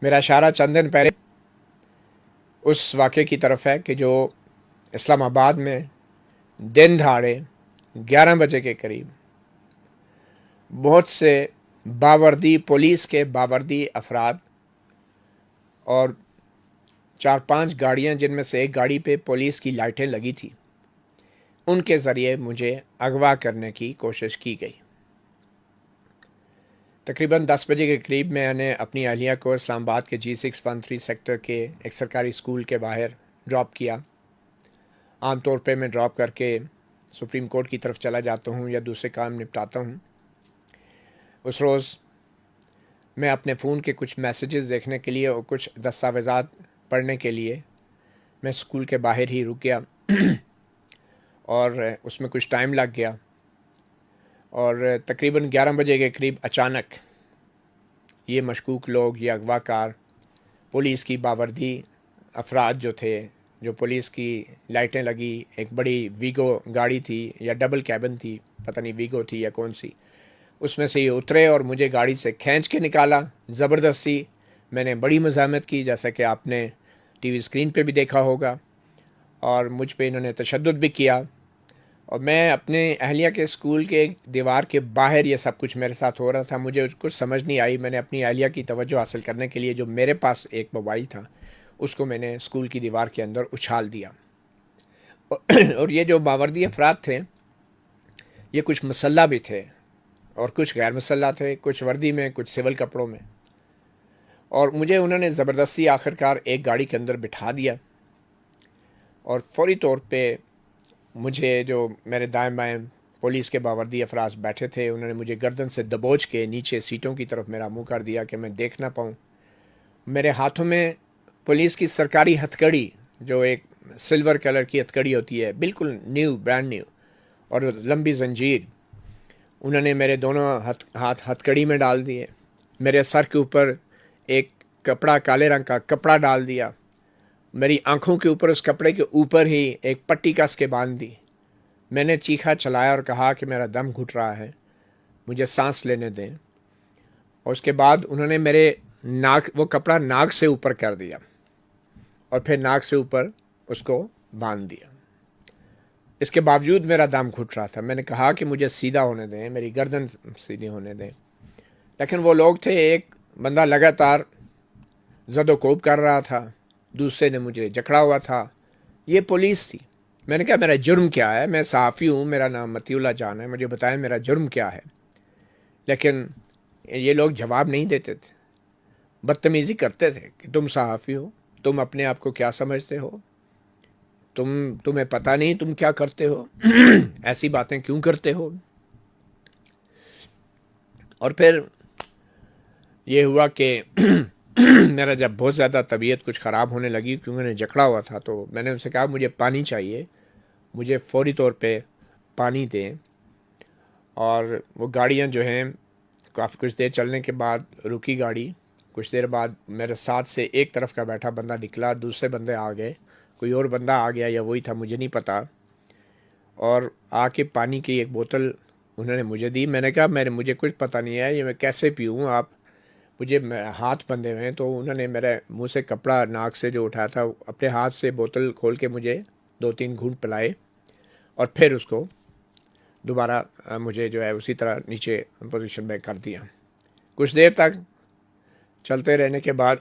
میرا اشارہ چند دن پہلے اس واقعے کی طرف ہے کہ جو اسلام آباد میں دن دہاڑے 11 بجے کے قریب بہت سے باوردی پولیس کے باوردی افراد اور 4-5 گاڑیاں، جن میں سے ایک گاڑی پہ پولیس کی لائٹیں لگی تھی، ان کے ذریعے مجھے اغوا کرنے کی کوشش کی گئی۔ تقریباً 10 بجے کے قریب میں نے اپنی اہلیہ کو اسلام آباد کے G613 سیکٹر کے ایک سرکاری اسکول کے باہر ڈراپ کیا۔ عام طور پہ میں ڈراپ کر کے سپریم کورٹ کی طرف چلا جاتا ہوں یا دوسرے کام نپٹاتا ہوں۔ اس روز میں اپنے فون کے کچھ میسیجز دیکھنے کے لیے اور کچھ دستاویزات پڑھنے کے لیے میں اسکول کے باہر ہی رک گیا اور اس میں کچھ ٹائم لگ گیا، اور تقریباً 11 بجے کے قریب اچانک یہ مشکوک لوگ، یہ اغوا کار، پولیس کی باوردی افراد جو تھے، جو پولیس کی لائٹیں لگی، ایک بڑی ویگو گاڑی تھی یا ڈبل کیبن تھی، پتہ نہیں ویگو تھی یا کون سی، اس میں سے یہ اترے اور مجھے گاڑی سے کھینچ کے نکالا زبردستی۔ میں نے بڑی مزاحمت کی، جیسا کہ آپ نے ٹی وی اسکرین پہ بھی دیکھا ہوگا، اور مجھ پہ انہوں نے تشدد بھی کیا، اور میں اپنے اہلیہ کے اسکول کے دیوار کے باہر یہ سب کچھ میرے ساتھ ہو رہا تھا۔ مجھے کچھ سمجھ نہیں آئی۔ میں نے اپنی اہلیہ کی توجہ حاصل کرنے کے لیے جو میرے پاس ایک موبائل تھا، اس کو میں نے اسکول کی دیوار کے اندر اچھال دیا۔ اور یہ جو باوردی افراد تھے، یہ کچھ مسلح بھی تھے اور کچھ غیر مسلح تھے، کچھ وردی میں، کچھ سول کپڑوں میں، اور مجھے انہوں نے زبردستی آخرکار ایک گاڑی کے اندر بٹھا دیا، اور فوری طور پہ مجھے، جو میرے دائیں بائیں پولیس کے باوردی افراد بیٹھے تھے، انہوں نے مجھے گردن سے دبوچ کے نیچے سیٹوں کی طرف میرا منہ کر دیا کہ میں دیکھ نہ پاؤں۔ میرے ہاتھوں میں پولیس کی سرکاری ہتھکڑی، جو ایک سلور کلر کی ہتھکڑی ہوتی ہے، بالکل نیو، برانڈ نیو، اور لمبی زنجیر، انہوں نے میرے دونوں ہاتھ ہتھکڑی میں ڈال دیے۔ میرے سر کے اوپر ایک کپڑا، کالے رنگ کا کپڑا ڈال دیا۔ میری آنکھوں کے اوپر، اس کپڑے کے اوپر ہی ایک پٹی کس کے باندھ دی۔ میں نے چیخا چلایا اور کہا کہ میرا دم گھٹ رہا ہے، مجھے سانس لینے دیں۔ اور اس کے بعد انہوں نے میرے ناک، وہ کپڑا ناک سے اوپر کر دیا، اور پھر ناک سے اوپر اس کو باندھ دیا۔ اس کے باوجود میرا دم گھٹ رہا تھا۔ میں نے کہا کہ مجھے سیدھا ہونے دیں، میری گردن سیدھی ہونے دیں، لیکن وہ لوگ تھے، ایک بندہ لگاتار زد و کوب کر رہا تھا، دوسرے نے مجھے جکڑا ہوا تھا، یہ پولیس تھی۔ میں نے کہا میرا جرم کیا ہے؟ میں صحافی ہوں، میرا نام متی اللہ جان ہے، مجھے بتائیں میرا جرم کیا ہے؟ لیکن یہ لوگ جواب نہیں دیتے تھے، بدتمیزی کرتے تھے کہ تم صحافی ہو، تم اپنے آپ کو کیا سمجھتے ہو، تمہیں پتہ نہیں تم کیا کرتے ہو، ایسی باتیں کیوں کرتے ہو؟ اور پھر یہ ہوا کہ میرا جب بہت زیادہ طبیعت کچھ خراب ہونے لگی، کیونکہ میں نے جکڑا ہوا تھا، تو میں نے ان سے کہا مجھے پانی چاہیے، مجھے فوری طور پہ پانی دیں۔ اور وہ گاڑیاں جو ہیں، کافی کچھ دیر چلنے کے بعد رکی گاڑی، کچھ دیر بعد میرے ساتھ سے ایک طرف کا بیٹھا بندہ نکلا، دوسرے بندے آ گئے، کوئی اور بندہ آ گیا یا وہی تھا، مجھے نہیں پتا، اور آ کے پانی کی ایک بوتل انہوں نے مجھے دی۔ میں نے کہا مجھے کچھ پتہ نہیں ہے، یہ میں کیسے پیوں، آپ مجھے ہاتھ بندھے ہوئے ہیں۔ تو انہوں نے میرے منہ سے کپڑا، ناک سے جو اٹھایا تھا، اپنے ہاتھ سے بوتل کھول کے مجھے 2-3 گھونٹ پلائے، اور پھر اس کو دوبارہ مجھے جو ہے اسی طرح نیچے پوزیشن میں کر دیا۔ کچھ دیر تک چلتے رہنے کے بعد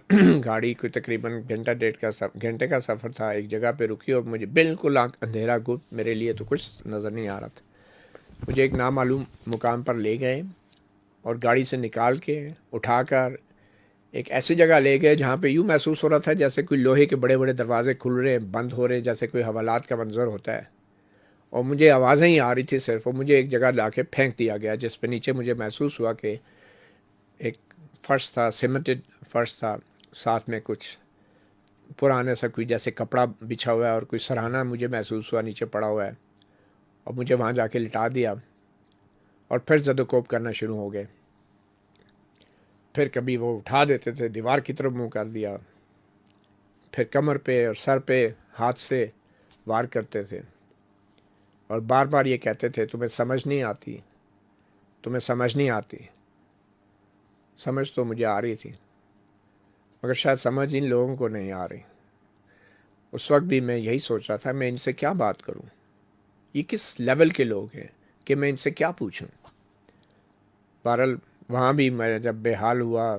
گاڑی کوئی تقریباً گھنٹے کا سفر تھا، ایک جگہ پہ رکی، اور مجھے بالکل اندھیرا گپ، میرے لیے تو کچھ نظر نہیں آ رہا تھا۔ مجھے ایک نامعلوم مقام پر لے گئے اور گاڑی سے نکال کے اٹھا کر ایک ایسی جگہ لے گئے جہاں پہ یوں محسوس ہو رہا تھا جیسے کوئی لوہے کے بڑے بڑے دروازے کھل رہے ہیں، بند ہو رہے ہیں، جیسے کوئی حوالات کا منظر ہوتا ہے، اور مجھے آوازیں ہی آ رہی تھی صرف، اور مجھے ایک جگہ لا کے پھینک دیا گیا جس پہ نیچے مجھے محسوس ہوا کہ ایک فرش تھا، سیمنٹڈ فرش تھا، ساتھ میں کچھ پرانے سا کوئی جیسے کپڑا بچھا ہوا ہے، اور کوئی سرہانہ مجھے محسوس ہوا نیچے پڑا ہوا ہے، اور مجھے وہاں جا کے لٹا دیا، اور پھر زد و کوب کرنا شروع ہو گئے۔ پھر کبھی وہ اٹھا دیتے تھے، دیوار کی طرف منہ کر دیا، پھر کمر پہ اور سر پہ ہاتھ سے وار کرتے تھے، اور بار بار یہ کہتے تھے تمہیں سمجھ نہیں آتی، تمہیں سمجھ نہیں آتی۔ سمجھ تو مجھے آ رہی تھی، مگر شاید سمجھ ان لوگوں کو نہیں آ رہی۔ اس وقت بھی میں یہی سوچ رہا تھا میں ان سے کیا بات کروں، یہ کس لیول کے لوگ ہیں کہ میں ان سے کیا پوچھوں۔ بہرحال وہاں بھی میں جب بے حال ہوا،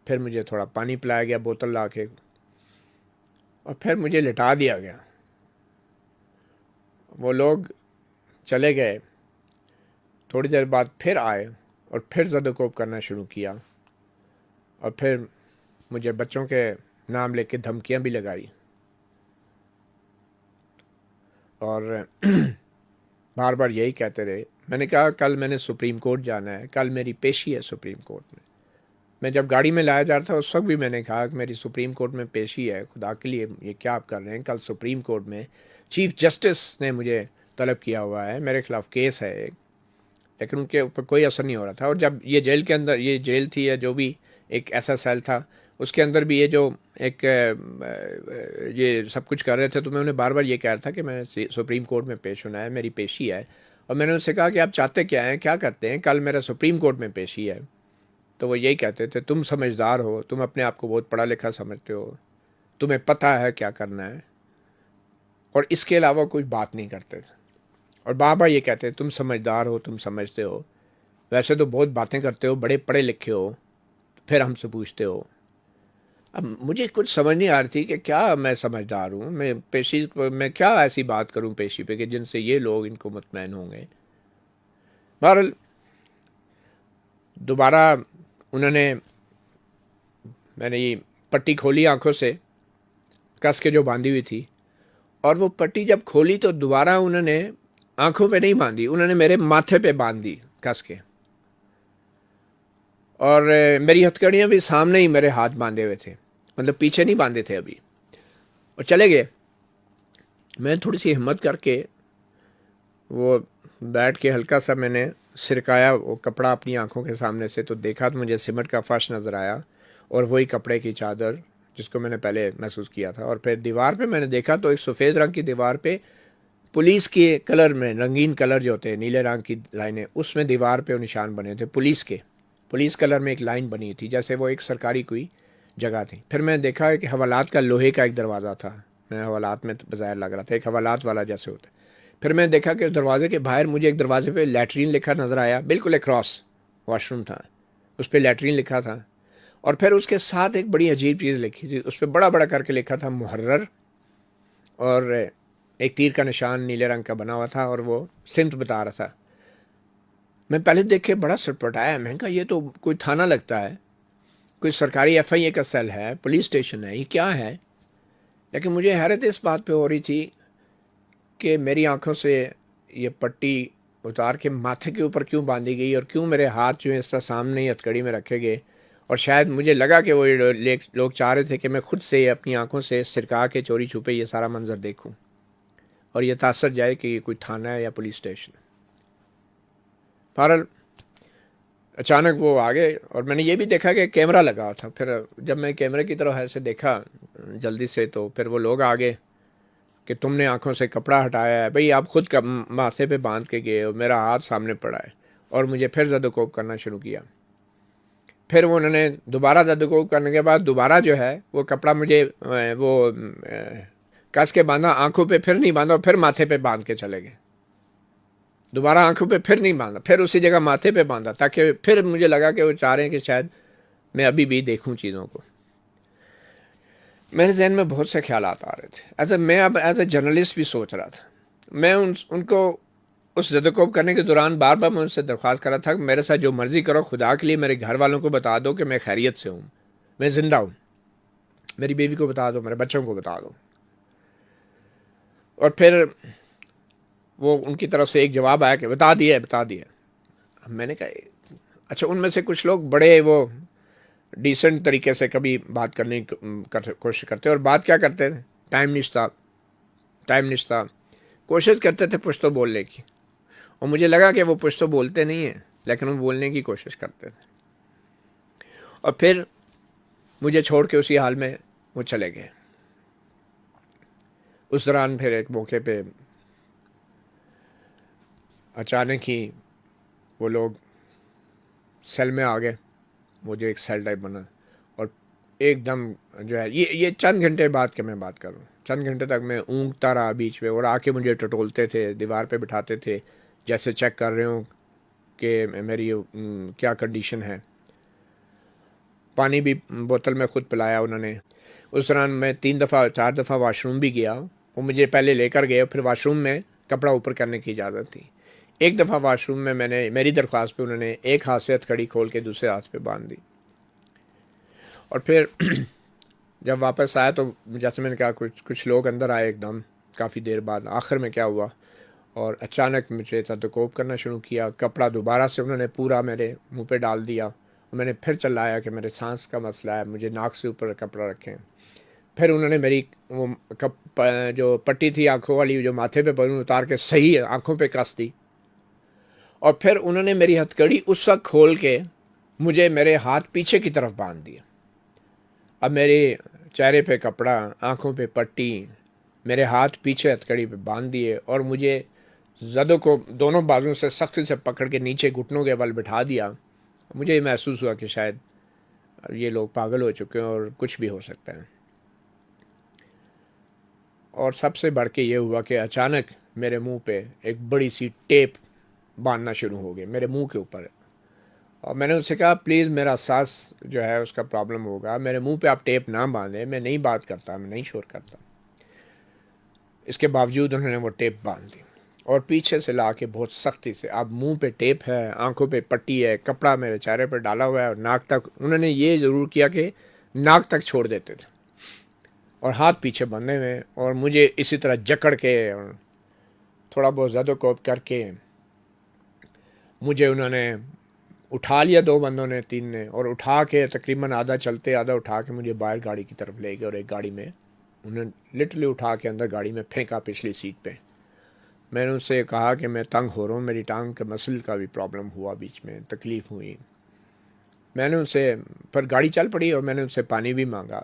پھر مجھے تھوڑا پانی پلایا گیا بوتل لا کے، اور پھر مجھے لٹا دیا گیا۔ وہ لوگ چلے گئے، تھوڑی دیر بعد پھر آئے اور پھر زد و کوب کرنا شروع کیا، اور پھر مجھے بچوں کے نام لے کے دھمکیاں بھی لگائی، اور بار بار یہی کہتے رہے۔ میں نے کہا کل میں نے سپریم کورٹ جانا ہے، کل میری پیشی ہے سپریم کورٹ میں جب گاڑی میں لایا جا رہا تھا اس وقت بھی میں نے کہا کہ میری سپریم کورٹ میں پیشی ہے، خدا کے لیے یہ کیا آپ کر رہے ہیں؟ کل سپریم کورٹ میں چیف جسٹس نے مجھے طلب کیا ہوا ہے، میرے خلاف کیس ہے ایک، لیکن ان کے اوپر کوئی اثر نہیں ہو رہا تھا۔ اور جب یہ جیل کے اندر، یہ جیل تھی یا جو بھی ایک ایسا سیل تھا، اس کے اندر بھی یہ جو ایک یہ سب کچھ کر رہے تھے، تو میں انہیں بار بار یہ کہہ رہا تھا کہ میں سپریم کورٹ میں پیش ہونا ہے، میری پیشی ہے۔ اور میں نے ان سے کہا کہ آپ چاہتے کیا ہیں، کیا کرتے ہیں؟ کل میرا سپریم کورٹ میں پیشی ہے۔ تو وہ یہی کہتے تھے تم سمجھدار ہو، تم اپنے آپ کو بہت پڑھا لکھا سمجھتے ہو، تمہیں پتہ ہے کیا کرنا ہے، اور اس کے علاوہ کوئی بات نہیں کرتے تھے۔ اور بابا یہ کہتے تم سمجھدار ہو، تم سمجھتے ہو، ویسے تو بہت باتیں کرتے ہو، بڑے پڑھے لکھے ہو، پھر ہم سے پوچھتے ہو۔ اب مجھے کچھ سمجھ نہیں آ رہی تھی کہ کیا میں سمجھدار ہوں، میں پیشی میں کیا ایسی بات کروں پیشی پہ کہ جن سے یہ لوگ ان کو مطمئن ہوں گے۔ بہرحال دوبارہ انہوں نے، میں نے یہ پٹی کھولی آنکھوں سے کس کے جو باندھی ہوئی تھی، اور وہ پٹی جب کھولی تو دوبارہ انہوں نے آنکھوں پہ نہیں باندھی، انہوں نے میرے ماتھے پہ باندھ دی کس کے، اور میری ہتھکڑیاں بھی سامنے ہی میرے ہاتھ باندھے ہوئے تھے، مطلب پیچھے نہیں باندھے تھے ابھی، اور چلے گئے۔ میں تھوڑی سی ہمت کر کے وہ بیٹھ کے ہلکا سا میں نے سرکایا وہ کپڑا اپنی آنکھوں کے سامنے سے، تو دیکھا تو مجھے سمٹ کا فرش نظر آیا، اور وہی کپڑے کی چادر جس کو میں نے پہلے محسوس کیا تھا۔ اور پھر دیوار پہ میں نے دیکھا تو ایک سفید رنگ کی دیوار پہ پولیس کے کلر میں، رنگین کلر جو ہوتے ہیں نیلے رنگ کی لائنیں، اس میں دیوار پہ وہ نشان بنے تھے پولیس کے، پولیس کلر میں ایک لائن بنی تھی جیسے وہ ایک سرکاری کوئی جگہ تھی۔ پھر میں نے دیکھا کہ حوالات کا لوہے کا ایک دروازہ تھا، میں حوالات میں بظاہر لگ رہا تھا ایک حوالات والا جیسے ہوتا ہے۔ پھر میں نے دیکھا کہ اس دروازے کے باہر مجھے ایک دروازے پہ لیٹرین لکھا نظر آیا، بالکل اکراس واش روم تھا، اس پہ لیٹرین لکھا تھا، اور پھر اس کے ساتھ ایک بڑی عجیب چیز لکھی تھی، اس پہ بڑا بڑا کر کے لکھا تھا محرر، اور ایک تیر کا نشان نیلے رنگ کا بنا ہوا تھا، اور وہ سمت بتا رہا تھا۔ میں پہلے دیکھ کے بڑا سرپٹایا، میں نے کہا یہ تو کوئی تھانہ لگتا ہے، کوئی سرکاری ایف آئی اے کا سیل ہے، پولیس اسٹیشن ہے، یہ کیا ہے؟ لیکن مجھے حیرت اس بات پہ ہو رہی تھی کہ میری آنکھوں سے یہ پٹی اتار کے ماتھے کے اوپر کیوں باندھی گئی، اور کیوں میرے ہاتھ جو ہے اس طرح سامنے ہی ہتھکڑی میں رکھے گئے، اور شاید مجھے لگا کہ وہ لوگ چاہ رہے تھے کہ میں خود سے اپنی آنکھوں سے سرکا کے چوری چھپے یہ سارا منظر دیکھوں، اور یہ تاثر جائے کہ یہ کوئی تھانہ ہے یا پولیس اسٹیشن ہے۔ بہرحال اچانک وہ آگے، اور میں نے یہ بھی دیکھا کہ کیمرہ لگا تھا۔ پھر جب میں کیمرے کی طرف ایسے دیکھا جلدی سے، تو پھر وہ لوگ آگے کہ تم نے آنکھوں سے کپڑا ہٹایا ہے، بھئی آپ خود ماتھے پہ باندھ کے گئے ہو، میرا ہاتھ سامنے پڑا ہے، اور مجھے پھر زد و کوب کرنا شروع کیا۔ پھر وہ انہوں نے دوبارہ زد و کوب کرنے کے بعد دوبارہ جو ہے وہ کپڑا مجھے وہ کس کے باندھا، آنکھوں پہ پھر نہیں باندھا، پھر ماتھے پہ باندھ کے چلے گئے۔ دوبارہ آنکھوں پہ پھر نہیں باندھا، پھر اسی جگہ ماتھے پہ باندھا، تاکہ پھر مجھے لگا کہ وہ چاہ رہے ہیں کہ شاید میں ابھی بھی دیکھوں چیزوں کو۔ میرے ذہن میں بہت سے خیالات آ رہے تھے، میں اب ایز اے جرنلسٹ بھی سوچ رہا تھا۔ میں ان کو اس زد و کوب کرنے کے دوران بار بار میں ان سے درخواست کر رہا تھا کہ میرے ساتھ جو مرضی کرو، خدا کے لیے میرے گھر والوں کو بتا دو کہ میں خیریت سے ہوں، میں زندہ ہوں، میری بیوی کو بتا دو، میرے بچوں کو بتا دو۔ اور پھر وہ ان کی طرف سے ایک جواب آیا کہ بتا دیا بتا دیا۔ میں نے کہا اچھا، ان میں سے کچھ لوگ بڑے وہ ڈیسنٹ طریقے سے کبھی بات کرنے کی کوشش کرتے، اور بات کیا کرتے تھے، ٹائم نشتہ کوشش کرتے تھے پشتو بولنے کی، اور مجھے لگا کہ وہ پشتو بولتے نہیں ہیں لیکن وہ بولنے کی کوشش کرتے تھے۔ اور پھر مجھے چھوڑ کے اسی حال میں وہ چلے گئے۔ اس دوران پھر ایک موقع پہ اچانک ہی وہ لوگ سیل میں آ گئے، وہ جو ایک سیل ٹائپ بنا، اور ایک دم جو ہے یہ چند گھنٹے بعد کہ میں بات کروں، چند گھنٹے تک میں اونگتا رہا بیچ میں، اور آ کے مجھے ٹٹولتے تھے، دیوار پہ بٹھاتے تھے جیسے چیک کر رہے ہوں کہ میری کیا کنڈیشن ہے۔ پانی بھی بوتل میں خود پلایا انہوں نے۔ اس دوران میں 3 دفعہ 4 دفعہ واش روم بھی گیا، وہ مجھے پہلے لے کر گئے، پھر واش روم میں کپڑا اوپر کرنے کی اجازت تھی۔ ایک دفعہ واش روم میں نے میری درخواست پہ انہوں نے ایک ہاتھ سے ہتھکڑی کھول کے دوسرے ہاتھ پہ باندھ دی، اور پھر جب واپس آیا تو جیسے میں نے کہا کچھ لوگ اندر آئے ایک دم کافی دیر بعد۔ آخر میں کیا ہوا، اور اچانک مجھے تدکوب کرنا شروع کیا، کپڑا دوبارہ سے انہوں نے پورا میرے منہ پہ ڈال دیا، اور میں نے پھر چلایا کہ میرے سانس کا مسئلہ ہے، مجھے ناک سے اوپر کپڑا رکھیں۔ پھر انہوں نے میری وہ جو پٹی تھی آنکھوں والی جو ماتھے پہ پڑی اتار کے صحیح آنکھوں پہ کس دی، اور پھر انہوں نے میری ہتھکڑی اس وقت کھول کے مجھے میرے ہاتھ پیچھے کی طرف باندھ دیا۔ اب میرے چہرے پہ کپڑا، آنکھوں پہ پٹی، میرے ہاتھ پیچھے ہتھکڑی پہ باندھ دیے، اور مجھے زدوں کو دونوں بازوں سے سختی سے پکڑ کے نیچے گھٹنوں کے بل بٹھا دیا۔ مجھے یہ محسوس ہوا کہ شاید یہ لوگ پاگل ہو چکے ہیں اور کچھ بھی ہو سکتا ہے۔ اور سب سے بڑھ کے یہ ہوا کہ اچانک میرے منہ پہ ایک بڑی سی ٹیپ باندھنا شروع ہو گئی میرے منہ کے اوپر، اور میں نے اس سے کہا پلیز میرا سانس جو ہے اس کا پرابلم ہوگا، میرے منہ پہ آپ ٹیپ نہ باندھیں، میں نہیں بات کرتا، میں نہیں شور کرتا۔ اس کے باوجود انہوں نے وہ ٹیپ باندھ دی، اور پیچھے سے لا کے بہت سختی سے، اب منہ پہ ٹیپ ہے، آنکھوں پہ پٹی ہے، کپڑا میرے چہرے پہ ڈالا ہوا ہے، اور ناک تک انہوں نے یہ ضرور کیا کہ ناک تک چھوڑ دیتے تھے، اور ہاتھ پیچھے بندھے ہوئے، اور مجھے اسی طرح جکڑ کے اور تھوڑا بہت زد و کوب کر کے مجھے انہوں نے اٹھا لیا، 2 بندوں نے، 3 نے، اور اٹھا کے تقریباً آدھا چلتے آدھا اٹھا کے مجھے باہر گاڑی کی طرف لے گئے، اور ایک گاڑی میں انہوں نے لٹرلی اٹھا کے اندر گاڑی میں پھینکا پچھلی سیٹ پہ۔ میں نے ان سے کہا کہ میں تنگ ہو رہا ہوں، میری ٹانگ کے مسل کا بھی پرابلم ہوا، بیچ میں تکلیف ہوئی۔ میں نے ان سے پر گاڑی چل پڑی، اور میں نے ان سے پانی بھی مانگا۔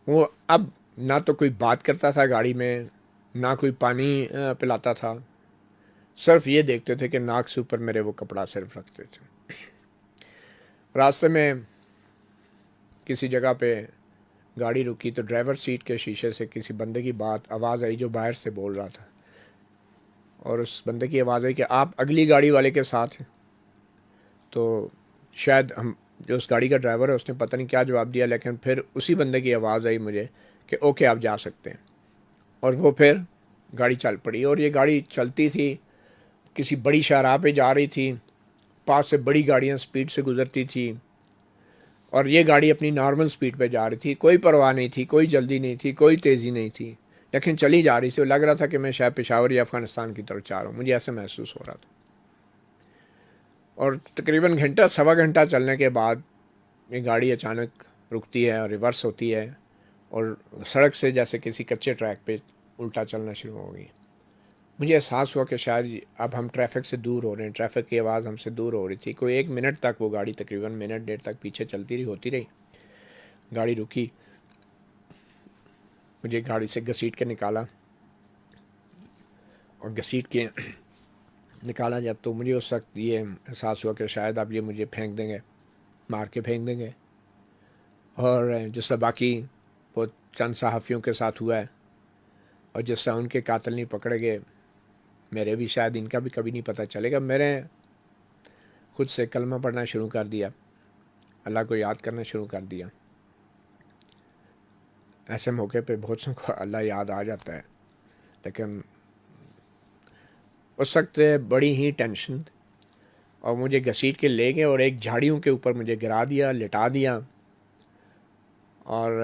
وہ اب نہ تو کوئی بات کرتا تھا گاڑی میں، نہ کوئی پانی پلاتا تھا، صرف یہ دیکھتے تھے کہ ناک سے اوپر میرے وہ کپڑا صرف رکھتے تھے۔ راستے میں کسی جگہ پہ گاڑی رکی تو ڈرائیور سیٹ کے شیشے سے کسی بندے کی آواز آئی جو باہر سے بول رہا تھا، اور اس بندے کی آواز آئی کہ آپ اگلی گاڑی والے کے ساتھ ہیں۔ تو شاید جو اس گاڑی کا ڈرائیور ہے اس نے پتہ نہیں کیا جواب دیا، لیکن پھر اسی بندے کی آواز آئی مجھے کہ اوکے آپ جا سکتے ہیں، اور وہ پھر گاڑی چل پڑی۔ اور یہ گاڑی چلتی تھی، کسی بڑی شاہراہ پہ جا رہی تھی، پاس سے بڑی گاڑیاں سپیڈ سے گزرتی تھی، اور یہ گاڑی اپنی نارمل سپیڈ پہ جا رہی تھی، کوئی پرواہ نہیں تھی، کوئی جلدی نہیں تھی، کوئی تیزی نہیں تھی، لیکن چلی جا رہی تھی۔ لگ رہا تھا کہ میں شاید پشاور یا افغانستان کی طرف جا رہا ہوں، مجھے ایسے محسوس ہو رہا تھا۔ اور تقریباً گھنٹہ سوا گھنٹہ چلنے کے بعد یہ گاڑی اچانک رکتی ہے اور ریورس ہوتی ہے، اور سڑک سے جیسے کسی کچے ٹریک پہ الٹا چلنا شروع ہو گئی۔ مجھے احساس ہوا کہ شاید اب ہم ٹریفک سے دور ہو رہے ہیں، ٹریفک کی آواز ہم سے دور ہو رہی تھی۔ کوئی 1 منٹ تک وہ گاڑی تقریباً منٹ ڈیڑھ تک پیچھے چلتی رہی، ہوتی رہی۔ گاڑی رکی، مجھے گاڑی سے گھسیٹ کے نکالا، اور گھسیٹ کے نکالا جب تو مجھے اس وقت یہ احساس ہوا کہ شاید اب یہ مجھے پھینک دیں گے، مار کے پھینک دیں گے، اور جس طرح باقی وہ چند صحافیوں کے ساتھ ہوا ہے، اور جس طرح ان کے قاتل نہیں پکڑے گئے، میرے بھی شاید ان کا بھی کبھی نہیں پتہ چلے گا۔ میں نے خود سے کلمہ پڑھنا شروع کر دیا، اللہ کو یاد کرنا شروع کر دیا۔ ایسے موقع پہ بہت سو کو اللہ یاد آ جاتا ہے، لیکن اس وقت بڑی ہی ٹینشن، اور مجھے گھسیٹ کے لے گئے اور ایک جھاڑیوں کے اوپر مجھے گرا دیا، لٹا دیا۔ اور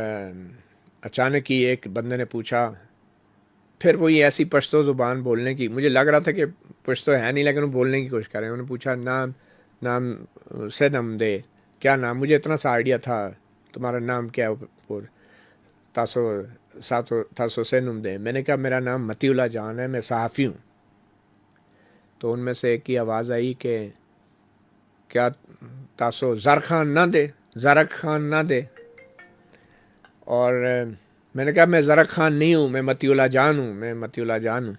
اچانک ہی ایک بندے نے پوچھا، پھر وہی ایسی پشتو زبان بولنے کی، مجھے لگ رہا تھا کہ پشتو ہے نہیں لیکن وہ بولنے کی کوشش کر رہے ہیں۔ انہوں نے پوچھا نام سے نام دے، کیا نام؟ مجھے اتنا سا آئیڈیا تھا، تمہارا نام کیا ہے؟ تاسو سے نم دے۔ میں نے کہا میرا نام متی اللہ جان ہے، میں صحافی ہوں۔ تو ان میں سے ایک کی آواز آئی کہ کیا تاسو زر خان نہ دے، زرق خان نہ دے؟ اور میں نے کہا میں زرق خان نہیں ہوں، میں متی اللہ جان ہوں، میں متی اللہ جان ہوں۔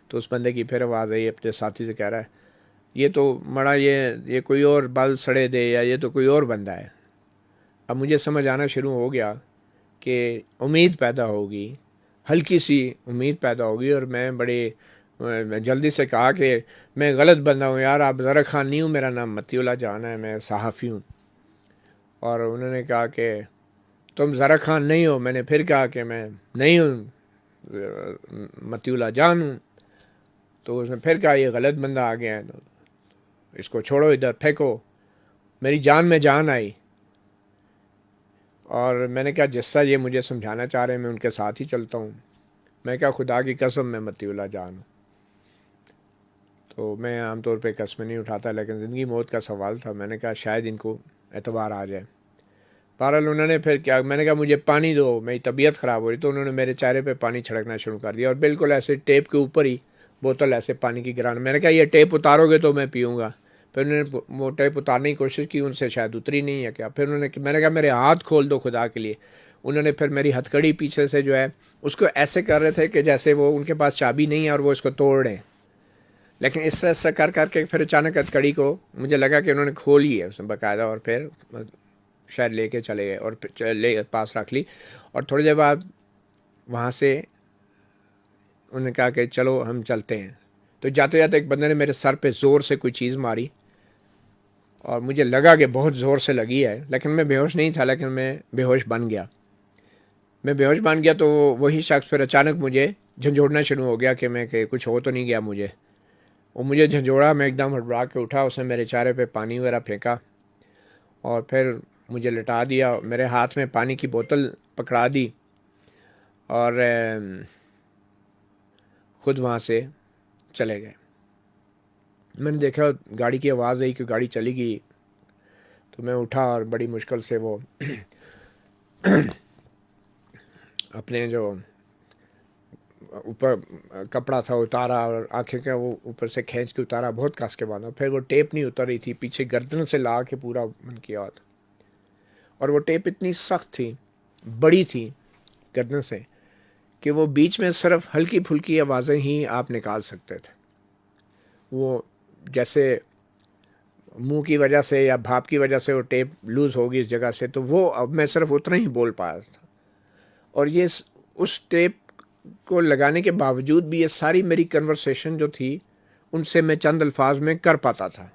تو اس بندے کی پھر آواز آئی، اپنے ساتھی سے کہہ رہا ہے یہ تو مڑا یہ کوئی اور بال سڑے دے، یا یہ تو کوئی اور بندہ ہے۔ اب مجھے سمجھ آنا شروع ہو گیا کہ امید پیدا ہوگی، ہلکی سی امید پیدا ہوگی، اور میں جلدی سے کہا کہ میں غلط بندہ ہوں یار، آپ ذرا خان نہیں ہوں، میرا نام متی اللہ جان ہے، میں صحافی ہوں۔ اور انہوں نے کہا کہ تم ذرا خان نہیں ہو۔ میں نے پھر کہا کہ میں نہیں ہوں، متی اللہ جان ہوں۔ تو اس نے پھر کہا یہ غلط بندہ آ گیا ہے، تو اس کو چھوڑو، ادھر پھینکو۔ میری جان میں جان آئی، اور میں نے کہا جس طرح یہ مجھے سمجھانا چاہ رہے ہیں میں ان کے ساتھ ہی چلتا ہوں۔ میں کہا خدا کی قسم میں متی اللہ جان ہوں۔ تو میں عام طور پہ قسمیں نہیں اٹھاتا، لیکن زندگی موت کا سوال تھا، میں نے کہا شاید ان کو اعتبار آ جائے۔ بہرحال انہوں نے پھر کیا، میں نے کہا مجھے پانی دو، میری طبیعت خراب ہو رہی، تو انہوں نے میرے چہرے پہ پانی چھڑکنا شروع کر دیا، اور بالکل ایسے ٹیپ کے اوپر ہی بوتل ایسے پانی کی گرانا۔ میں نے کہا یہ ٹیپ اتارو گے تو میں پیوں گا۔ پھر انہوں نے وہ ٹیپ اتارنے کی کوشش کی، ان سے شاید اتری نہیں ہے کیا۔ پھر میں نے کہا میرے ہاتھ کھول دو خدا کے لیے۔ انہوں نے پھر میری ہتھ کڑی پیچھے سے جو ہے اس کو ایسے کر رہے تھے کہ جیسے وہ ان کے پاس چابی نہیں ہے اور وہ اس کو توڑ رہے ہیں، لیکن اس طرح سے کر کے پھر اچانک ہتھ کڑی کو مجھے لگا کہ انہوں نے کھولی ہے اس میں باقاعدہ، اور پھر شاید لے کے چلے گئے اور پاس رکھ لی۔ اور تھوڑی دیر بعد وہاں سے انہوں نے کہا کہ چلو ہم چلتے ہیں۔ تو جاتے جاتے ایک بندے نے میرے سر پہ زور سے کوئی چیز ماری، اور مجھے لگا کہ بہت زور سے لگی ہے، لیکن میں بے ہوش نہیں تھا، لیکن میں بے ہوش بن گیا۔ تو وہی شخص پھر اچانک مجھے جھنجھوڑنا شروع ہو گیا کہ کچھ ہو تو نہیں گیا مجھے۔ وہ مجھے جھنجھوڑا، میں ایک دم ہڑبڑا کے اٹھا، اس نے میرے چہرے پہ پانی وغیرہ پھینکا، اور پھر مجھے لٹا دیا، میرے ہاتھ میں پانی کی بوتل پکڑا دی، اور خود وہاں سے چلے گئے۔ میں نے دیکھا گاڑی کی آواز آئی کہ گاڑی چلی گئی، تو میں اٹھا اور بڑی مشکل سے وہ اپنے جو اوپر کپڑا تھا اتارا، اور آنکھیں کا وہ اوپر سے کھینچ کے اتارا، بہت کس کے باندھا۔ پھر وہ ٹیپ نہیں اتر رہی تھی، پیچھے گردن سے لا کے پورا من کیا تھا، اور وہ ٹیپ اتنی سخت تھی، بڑی تھی گردن سے، کہ وہ بیچ میں صرف ہلکی پھلکی آوازیں ہی آپ نکال سکتے تھے۔ وہ جیسے منہ کی وجہ سے یا بھاپ کی وجہ سے وہ ٹیپ لوز ہوگی اس جگہ سے، تو وہ اب میں صرف اتنا ہی بول پایا تھا۔ اور یہ اس ٹیپ کو لگانے کے باوجود بھی یہ ساری میری کنورسیشن جو تھی ان سے میں چند الفاظ میں کر پاتا تھا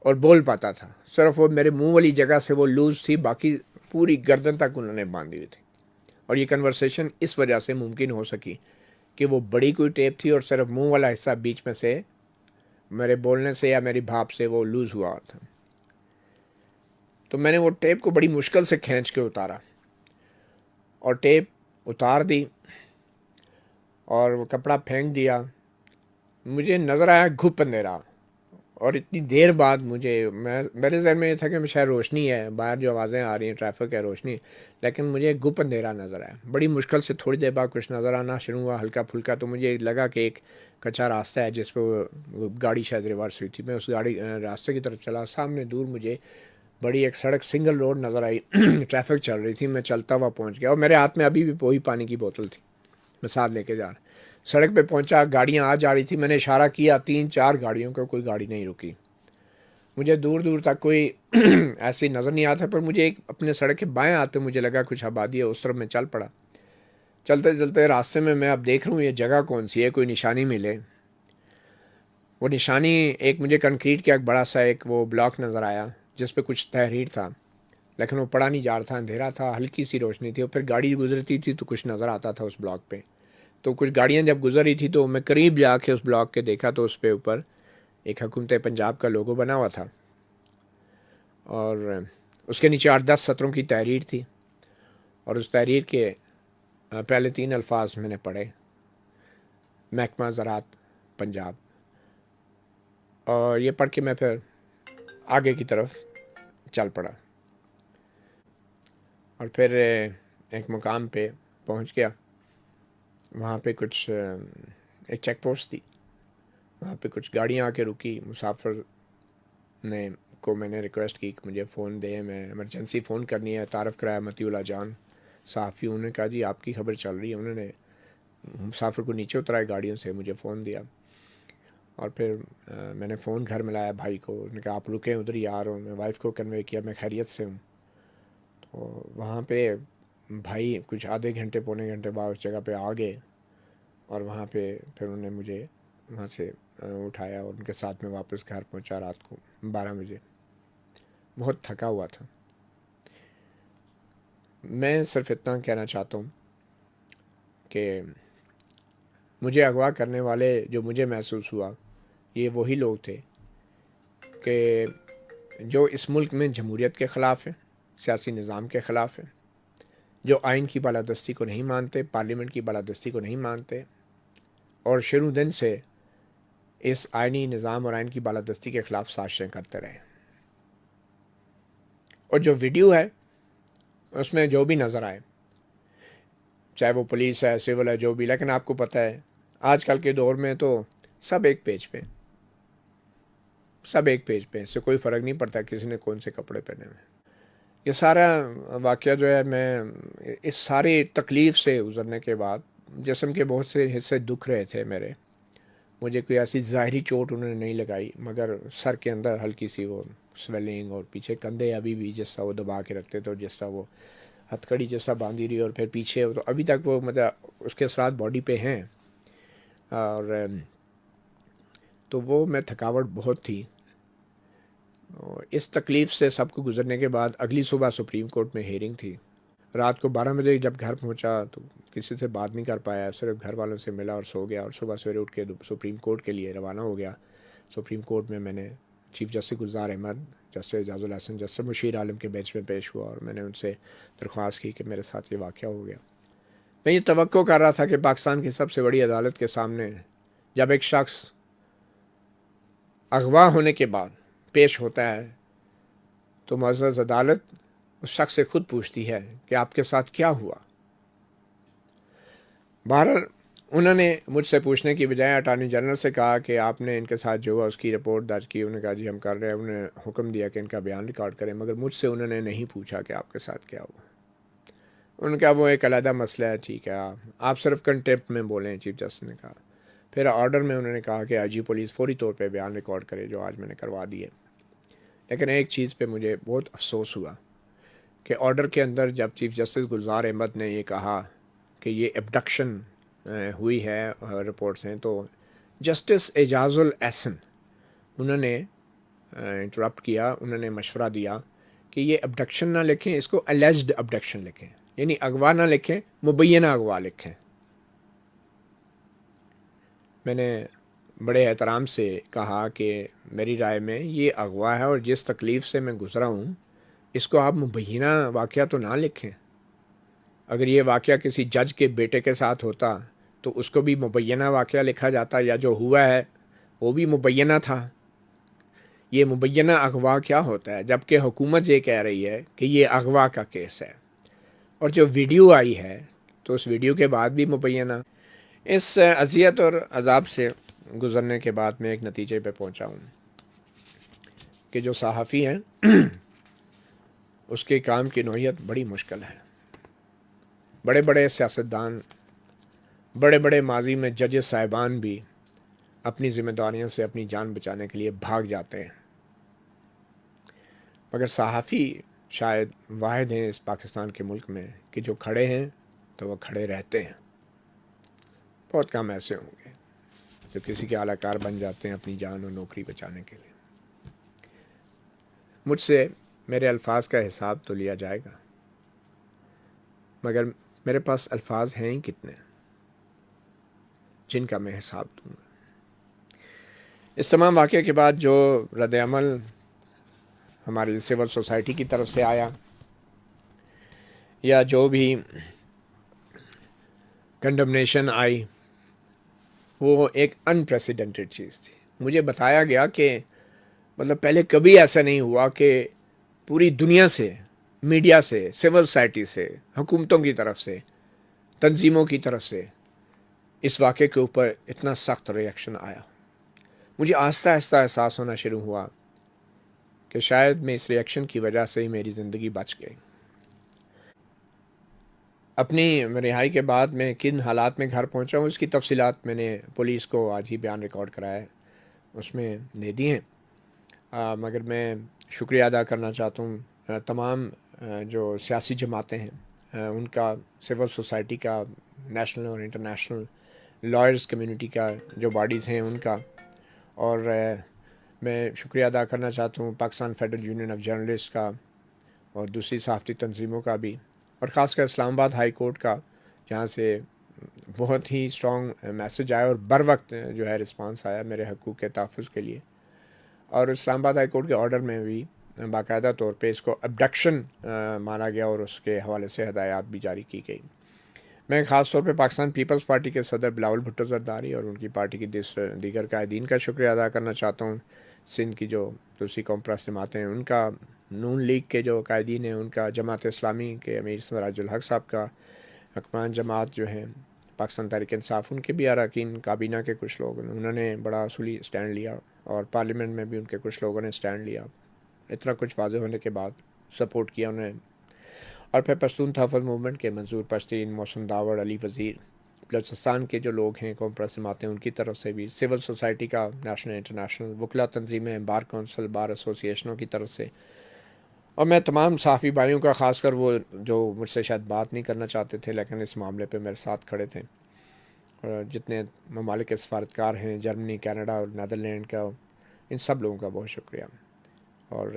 اور بول پاتا تھا، صرف وہ میرے منہ والی جگہ سے وہ لوز تھی، باقی پوری گردن تک انہوں نے باندھی ہوئی تھی۔ اور یہ کنورسیشن اس وجہ سے ممکن ہو سکی کہ وہ بڑی کوئی ٹیپ تھی، اور صرف منہ والا حصہ بیچ میں سے میرے بولنے سے یا میری بھاپ سے وہ لوز ہوا تھا۔ تو میں نے وہ ٹیپ کو بڑی مشکل سے کھینچ کے اتارا، اور ٹیپ اتار دی، اور وہ کپڑا پھینک دیا۔ مجھے نظر آیا گھپ اندھیرا، اور اتنی دیر بعد میرے ذہن میں یہ تھا کہ شاید روشنی ہے، باہر جو آوازیں آ رہی ہیں ٹریفک ہے، روشنی، لیکن مجھے گھپ اندھیرا نظر آیا۔ بڑی مشکل سے تھوڑی دیر بعد کچھ نظر آنا شروع ہوا ہلکا پھلکا، تو مجھے لگا کہ ایک کچا راستہ ہے جس پہ وہ گاڑی شاید ریورس ہوئی تھی۔ میں اس راستے کی طرف چلا، سامنے دور مجھے بڑی ایک سڑک سنگل روڈ نظر آئی، ٹریفک چل رہی تھی، میں چلتا ہوا پہنچ گیا، اور میرے ہاتھ میں ابھی بھی وہی پانی کی بوتل تھی، میں ساتھ لے کے جا رہا۔ سڑک پہ پہنچا، گاڑیاں آ جا رہی تھی، میں نے اشارہ کیا 3-4 گاڑیوں کو، کوئی گاڑی نہیں رکی۔ مجھے دور دور تک کوئی ایسی نظر نہیں آتا، پر مجھے ایک اپنے سڑک کے بائیں ہاتھ پہ مجھے لگا کچھ آبادی ہے، اس طرف میں چل پڑا۔ چلتے چلتے راستے میں اب دیکھ رہا ہوں یہ جگہ کون سی ہے، کوئی نشانی ملے۔ وہ نشانی ایک مجھے کنکریٹ کا ایک بڑا سا ایک وہ بلاک نظر آیا جس پہ کچھ تحریر تھا، لیکن وہ پڑھا نہیں جا رہا تھا، اندھیرا تھا، ہلکی سی روشنی تھی، اور پھر گاڑی گزرتی تھی تو کچھ نظر آتا تھا اس بلاک پہ۔ تو کچھ گاڑیاں جب گزر رہی تھی تو میں قریب جا کے اس بلاک کے دیکھا، تو اس پہ اوپر ایک حکومت پنجاب کا لوگو بنا ہوا تھا، اور اس کے نیچے 8-10 سطروں کی تحریر تھی، اور اس تحریر کے پہلے 3 الفاظ میں نے پڑھے، محکمہ زراعت پنجاب۔ اور یہ پڑھ کے میں پھر آگے کی طرف چل پڑا، اور پھر ایک مقام پہ پہنچ گیا۔ وہاں پہ کچھ ایک چیک پوسٹ تھی، وہاں پہ کچھ گاڑیاں آ کے رکی۔ مسافر کو میں نے ریکویسٹ کی کہ مجھے فون دیں، میں ایمرجنسی فون کرنی ہے، تعارف کرایا متی اللہ جان صحافی۔ انہوں نے کہا جی آپ کی خبر چل رہی ہے۔ انہوں نے مسافر کو نیچے اترائے گاڑیوں سے، مجھے فون دیا، اور پھر میں نے فون گھر میں لایا بھائی کو، انہوں نے کہا آپ رکیں ادھر ہی آ رہا ہوں۔ میں وائف کو کنوے کیا میں خیریت سے ہوں، وہاں پہ بھائی کچھ آدھے گھنٹے پونے گھنٹے بعد اس جگہ پہ آ گئے اور وہاں پہ پھر انہوں نے مجھے وہاں سے اٹھایا اور ان کے ساتھ میں واپس گھر پہنچا رات کو 12 بجے. بہت تھکا ہوا تھا. میں صرف اتنا کہنا چاہتا ہوں کہ مجھے اغوا کرنے والے جو مجھے محسوس ہوا یہ وہی لوگ تھے کہ جو اس ملک میں جمہوریت کے خلاف ہیں, سیاسی نظام کے خلاف ہیں, جو آئین کی بالادستی کو نہیں مانتے, پارلیمنٹ کی بالادستی کو نہیں مانتے, اور شروع دن سے اس آئینی نظام اور آئین کی بالادستی کے خلاف سازشیں کرتے رہے. اور جو ویڈیو ہے اس میں جو بھی نظر آئے, چاہے وہ پولیس ہے, سول ہے, جو بھی, لیکن آپ کو پتہ ہے آج کل کے دور میں تو سب ایک پیج پہ, اس سے کوئی فرق نہیں پڑتا کسی نے کون سے کپڑے پہنے ہوئے. یہ سارا واقعہ جو ہے, میں اس ساری تکلیف سے گزرنے کے بعد, جسم کے بہت سے حصے دکھ رہے تھے میرے, مجھے کوئی ایسی ظاہری چوٹ انہوں نے نہیں لگائی, مگر سر کے اندر ہلکی سی وہ سویلنگ, اور پیچھے کندھے ابھی بھی جس طرح وہ دبا کے رکھتے تھے, اور جس طرح وہ ہتھ کڑی جیسا باندھی رہی, اور پھر پیچھے تو ابھی تک وہ مطلب اس کے اثرات باڈی پہ ہیں. اور تو وہ میں تھکاوٹ بہت تھی. اس تکلیف سے سب کو گزرنے کے بعد اگلی صبح سپریم کورٹ میں ہیئرنگ تھی. رات کو 12 بجے جب گھر پہنچا تو کسی سے بات نہیں کر پایا, صرف گھر والوں سے ملا اور سو گیا, اور صبح سویرے اٹھ کے سپریم کورٹ کے لیے روانہ ہو گیا. سپریم کورٹ میں نے chief justice Gulzar Ahmed, justice اعجاز الحسن, جسٹس مشیر عالم کے بینچ میں پیش ہوا, اور میں نے ان سے درخواست کی کہ میرے ساتھ یہ واقعہ ہو گیا. میں یہ توقع کر رہا تھا کہ پاکستان کی سب سے بڑی عدالت کے سامنے جب ایک شخص اغوا ہونے کے بعد پیش ہوتا ہے تو معزز عدالت اس شخص سے خود پوچھتی ہے کہ آپ کے ساتھ کیا ہوا. بہرحال انہوں نے مجھ سے پوچھنے کی بجائے اٹارنی جنرل سے کہا کہ آپ نے ان کے ساتھ جو ہوا اس کی رپورٹ درج کی. انہوں نے کہا جی ہم کر رہے ہیں. انہوں نے حکم دیا کہ ان کا بیان ریکارڈ کریں, مگر مجھ سے انہوں نے نہیں پوچھا کہ آپ کے ساتھ کیا ہوا. انہوں نے کہا وہ ایک علیحدہ مسئلہ ہے, ٹھیک ہے آپ صرف کنٹیمپٹ میں بولیں. چیف جسٹس نے کہا. پھر آرڈر میں انہوں نے کہا کہ آئی جی پولیس فوری طور پہ بیان ریکارڈ کرے, جو آج میں نے کروا دیے. لیکن ایک چیز پہ مجھے بہت افسوس ہوا کہ آرڈر کے اندر جب چیف جسٹس گلزار احمد نے یہ کہا کہ یہ ابڈکشن ہوئی ہے رپورٹس ہیں, تو جسٹس اعجاز الحسن انہوں نے انٹرپٹ کیا. انہوں نے مشورہ دیا کہ یہ ابڈکشن نہ لکھیں, اس کو الیجڈ ابڈکشن لکھیں, یعنی اغوا نہ لکھیں, مبینہ اغوا لکھیں. میں نے بڑے احترام سے کہا کہ میری رائے میں یہ اغوا ہے, اور جس تکلیف سے میں گزرا ہوں اس کو آپ مبینہ واقعہ تو نہ لکھیں. اگر یہ واقعہ کسی جج کے بیٹے کے ساتھ ہوتا تو اس کو بھی مبینہ واقعہ لکھا جاتا, یا جو ہوا ہے وہ بھی مبینہ تھا. یہ مبینہ اغوا کیا ہوتا ہے, جبکہ حکومت یہ کہہ رہی ہے کہ یہ اغوا کا کیس ہے, اور جو ویڈیو آئی ہے تو اس ویڈیو کے بعد بھی مبینہ. اس اذیت اور عذاب سے گزرنے کے بعد میں ایک نتیجے پہ پہنچا ہوں کہ جو صحافی ہیں اس کے کام کی نوعیت بڑی مشکل ہے. بڑے بڑے سیاستدان, بڑے بڑے ماضی میں ججز صاحبان بھی اپنی ذمہ داریوں سے اپنی جان بچانے کے لیے بھاگ جاتے ہیں, مگر صحافی شاید واحد ہیں اس پاکستان کے ملک میں کہ جو کھڑے ہیں تو وہ کھڑے رہتے ہیں. بہت کم ایسے ہوں گے جو کسی کے اعلی کار بن جاتے ہیں اپنی جان اور نوکری بچانے کے لیے. مجھ سے میرے الفاظ کا حساب تو لیا جائے گا, مگر میرے پاس الفاظ ہیں ہی کتنے جن کا میں حساب دوں گا. اس تمام واقعے کے بعد جو رد عمل ہماری سول سوسائٹی کی طرف سے آیا, یا جو بھی کنڈمنیشن آئی, وہ ایک انپریسیڈنٹڈ چیز تھی. مجھے بتایا گیا کہ مطلب پہلے کبھی ایسا نہیں ہوا کہ پوری دنیا سے, میڈیا سے, سول سوسائٹی سے, حکومتوں کی طرف سے, تنظیموں کی طرف سے اس واقعے کے اوپر اتنا سخت ریئیکشن آیا. مجھے آہستہ آہستہ احساس ہونا شروع ہوا کہ شاید میں اس ریئیکشن کی وجہ سے ہی میری زندگی بچ گئی. اپنی رہائی کے بعد میں کن حالات میں گھر پہنچا ہوں اس کی تفصیلات میں نے پولیس کو آج ہی بیان ریکارڈ کرایا ہے, اس میں دے دی ہیں. مگر میں شکریہ ادا کرنا چاہتا ہوں تمام جو سیاسی جماعتیں ہیں ان کا، سول سوسائٹی کا، نیشنل اور انٹرنیشنل لائرز کمیونٹی کا جو باڈیز ہیں ان کا، اور میں شکریہ ادا کرنا چاہتا ہوں Pakistan federal union of journalist کا اور دوسری صحافتی تنظیموں کا بھی، اور خاص کر اسلام آباد ہائی کورٹ کا، جہاں سے بہت ہی اسٹرانگ میسج آیا اور بر وقت جو ہے رسپانس آیا میرے حقوق کے تحفظ کے لیے۔ اور اسلام آباد ہائی کورٹ کے آرڈر میں بھی باقاعدہ طور پہ اس کو ابڈکشن مانا گیا اور اس کے حوالے سے ہدایات بھی جاری کی گئی۔ میں خاص طور پہ پاکستان پیپلز پارٹی کے صدر بلاول بھٹو زرداری اور ان کی پارٹی کی دیگر قائدین کا شکریہ ادا کرنا چاہتا ہوں، سندھ کی جو دوسری قوم پرست جماعتیں ہیں ان کا، نون لیگ کے جو قائدین ہیں ان کا، جماعت اسلامی کے امیر سراج الحق صاحب کا، حکمران جماعت جو ہیں پاکستان تحریک انصاف ان کے بھی اراکین کابینہ کے کچھ لوگ، انہوں نے بڑا اصولی سٹینڈ لیا، اور پارلیمنٹ میں بھی ان کے کچھ لوگوں نے سٹینڈ لیا، اتنا کچھ واضح ہونے کے بعد سپورٹ کیا انہوں نے۔ اور پھر پشتون تحفظ موومنٹ کے منظور پشتین، محسن داوڑ، علی وزیر، بلوچستان کے جو لوگ ہیں قوم پرست جماعتیں ان کی طرف سے بھی، سول سوسائٹی کا، نیشنل انٹرنیشنل وکلا تنظیمیں، بار کونسل، بار ایسوسیشنوں کی طرف سے، اور میں تمام صحافی بھائیوں کا، خاص کر وہ جو مجھ سے شاید بات نہیں کرنا چاہتے تھے لیکن اس معاملے پہ میرے ساتھ کھڑے تھے، اور جتنے ممالک کے سفارتکار ہیں، جرمنی، کینیڈا اور نیدرلینڈ کا، ان سب لوگوں کا بہت شکریہ۔ اور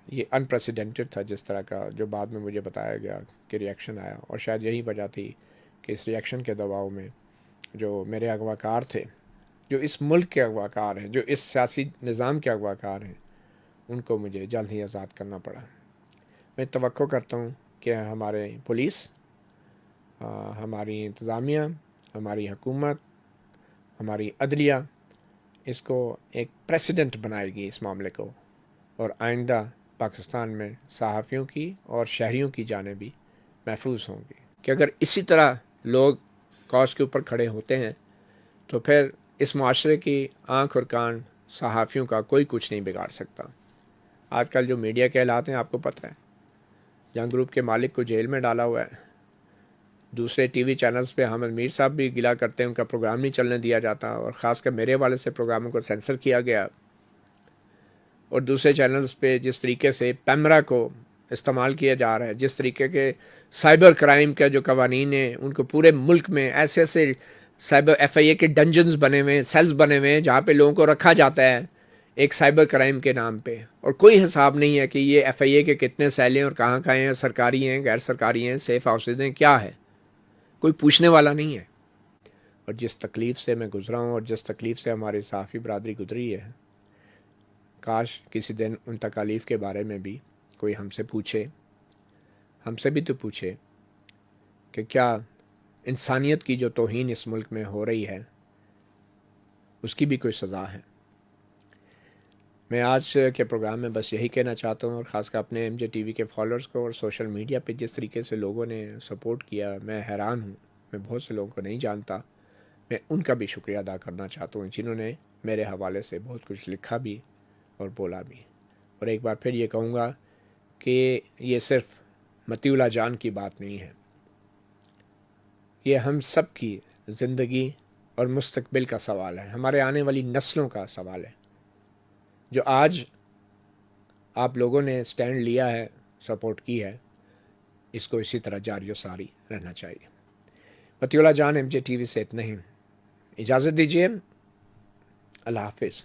یہ انپریسیڈنٹڈ تھا جس طرح کا جو بعد میں مجھے بتایا گیا کہ ریئیکشن آیا، اور شاید یہی وجہ تھی کہ اس ریئیکشن کے دباؤ میں جو میرے اغوا کار تھے، جو اس ملک کے اغوا کار ہیں، جو اس سیاسی نظام کے اغوا کار ہیں، ان کو مجھے جلد ہی آزاد کرنا پڑا۔ میں توقع کرتا ہوں کہ ہمارے پولیس، ہماری انتظامیہ، ہماری حکومت، ہماری عدلیہ اس کو ایک پریسیڈنٹ بنائے گی اس معاملے کو، اور آئندہ پاکستان میں صحافیوں کی اور شہریوں کی جانیں بھی محفوظ ہوں گی، کہ اگر اسی طرح لوگ کاز کے اوپر کھڑے ہوتے ہیں تو پھر اس معاشرے کی آنکھ اور کان صحافیوں کا کوئی کچھ نہیں بگاڑ سکتا۔ آج کل جو میڈیا کے حالات ہیں آپ کو پتہ ہے، جنگ گروپ کے مالک کو جیل میں ڈالا ہوا ہے، دوسرے ٹی وی چینلز پہ حامد میر صاحب بھی گلا کرتے ہیں ان کا پروگرام نہیں چلنے دیا جاتا، اور خاص کر میرے حوالے سے پروگراموں کو سینسر کیا گیا، اور دوسرے چینلز پہ جس طریقے سے پیمرا کو استعمال کیا جا رہا ہے، جس طریقے کے سائبر کرائم کا جو قوانین ہیں ان کو پورے ملک میں ایسے ایسے سائبر ایف آئی اے کے ڈنجنز بنے ہوئے ہیں، سیلز بنے ہوئے ہیں جہاں پہ لوگوں کو رکھا جاتا ہے ایک سائبر کرائم کے نام پہ، اور کوئی حساب نہیں ہے کہ یہ ایف آئی اے کے کتنے سیل ہیں اور کہاں کہاں ہیں، سرکاری ہیں، غیر سرکاری ہیں، سیف ہاؤسز ہیں، کیا ہے، کوئی پوچھنے والا نہیں ہے۔ اور جس تکلیف سے میں گزرا ہوں اور جس تکلیف سے ہماری صحافی برادری گزری ہے، کاش کسی دن ان تکالیف کے بارے میں بھی کوئی ہم سے پوچھے، ہم سے بھی تو پوچھے کہ کیا انسانیت کی جو توہین اس ملک میں ہو رہی ہے اس کی بھی کوئی سزا ہے۔ میں آج کے پروگرام میں بس یہی کہنا چاہتا ہوں، اور خاص کر اپنے ایم جے ٹی وی کے فالوورز کو، اور سوشل میڈیا پہ جس طریقے سے لوگوں نے سپورٹ کیا، میں حیران ہوں، میں بہت سے لوگوں کو نہیں جانتا، میں ان کا بھی شکریہ ادا کرنا چاہتا ہوں جنہوں نے میرے حوالے سے بہت کچھ لکھا بھی اور بولا بھی۔ اور ایک بار پھر یہ کہوں گا کہ یہ صرف مطیع اللہ جان کی بات نہیں ہے، یہ ہم سب کی زندگی اور مستقبل کا سوال ہے، ہمارے آنے والی نسلوں کا سوال ہے۔ جو آج آپ لوگوں نے سٹینڈ لیا ہے، سپورٹ کی ہے، اس کو اسی طرح جاری و ساری رہنا چاہیے۔ مطیع اللہ جان، ایم جے ٹی وی سے اتنا ہی، اجازت دیجیے، اللہ حافظ۔